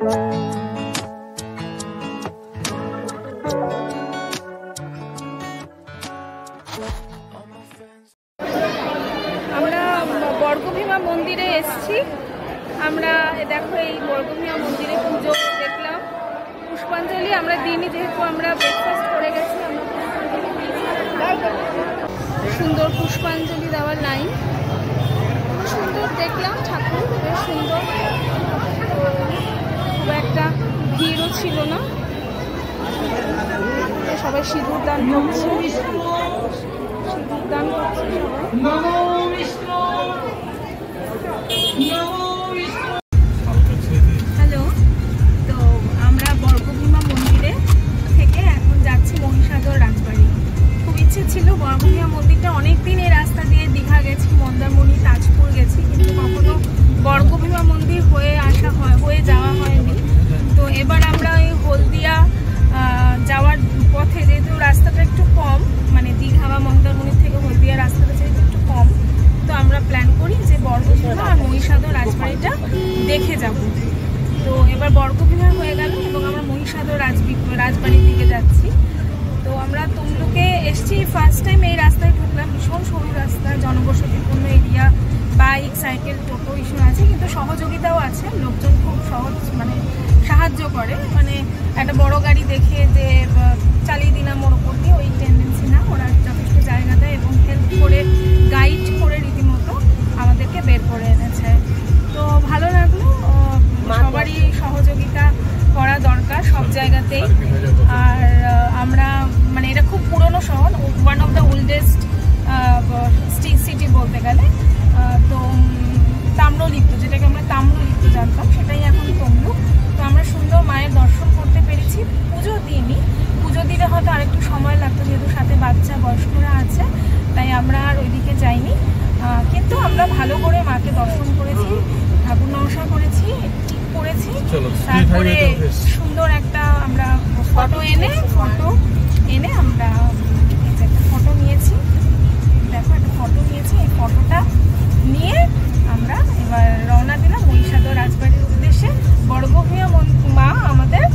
আমরা বর্গভীমা মন্দিরে এসেছি। আমরা দেখো এই বর্গভীমা মন্দিরে পুজো দেখলাম, পুষ্পাঞ্জলি আমরা দিইনি যেহেতু আমরা ব্রেকফাস্ট করে গেছি। আমরা সুন্দর পুষ্পাঞ্জলি দেওয়ার লাইন, সুন্দর দেখলাম ঠাকুর, বেশ সুন্দর, খুব একটা ভিড়ও ছিল না। সবাই সিঁদুর দান করছে, সিঁদুর দান করছে হ্যালো। তো আমরা বর্গভীমা মন্দিরে থেকে এখন যাচ্ছি মহিষাদল রাজবাড়ি। খুব ইচ্ছে ছিল, বর্গভীমা মন্দিরটা অনেকদিন এই রাস্তা দিয়ে দীঘা গেছি, মন্দারমণি, তাজপুর গেছি, কিন্তু কখনো বর্গভীমা মন্দির হয়ে যাওয়া হয়নি। তো এবার আমরা এই হলদিয়া যাওয়ার পথে, যেহেতু রাস্তাটা একটু কম, মানে দীঘা বা মন্দারমণি থেকে হলদিয়া রাস্তাটা যেহেতু একটু কম, তো আমরা প্ল্যান করি যে বর্গভীমা আর মহিষাদল রাজবাড়িটা দেখে যাব। তো এবার বর্গভীমা হয়ে গেল এবং আমরা মহিষাদল রাজবাড়ির দিকে যাচ্ছি। তো আমরা তমলুকে এসছি, ফার্স্ট টাইম এই রাস্তায় ঢুকলাম। ভীষণ সরু রাস্তা, জনবসতিপূর্ণ এরিয়া, বাইক, সাইকেল, টোটো ইস্যু আছে, কিন্তু সহযোগিতাও আছে, লোকজন খুব সাহায্য করে। মানে একটা বড় গাড়ি দেখে যে চালিয়ে দিলাম ওর ওপর দিয়ে, ওই টেন্ডেন্সি না, ওরা যথেষ্ট জায়গা দেয় এবং হেল্প করে, গাইড করে রীতিমতো আমাদেরকে বের করে এনেছে। তো ভালো লাগলো, সবারই সহযোগিতা করা দরকার সব জায়গাতেই। আর আমরা এটা খুব পুরনো শহর, one of the oldest city বলতে গেলে। তো তাম্রলিপ্ত, যেটাকে আমরা তাম্রলিপ্ত জানতাম, সেটাই এখন তমলুক। তো আমরা সুন্দর মায়ের দর্শন করতে পেরেছি। পুজো দিইনি, পুজো দিলে হয়তো আরেকটু সময় লাগতো, যেহেতু সাথে বাচ্চা বয়স্করা আছে, তাই আমরা আর ওইদিকে যাইনি। কিন্তু আমরা ভালো করে মাকে দর্শন করেছি, ঠাকুর নমস্কার করেছি, ঠিক করেছি। তারপরে সুন্দর একটা আমরা ফটো এনে আমরা একটা ফটো নিয়েছি। দেখো, একটা ফটো নিয়েছি। এই ফটোটা নিয়ে আমরা এবার রওনা দিলাম মহিষাদল রাজবাড়ির উদ্দেশ্যে। বর্গভীমা মা আমাদের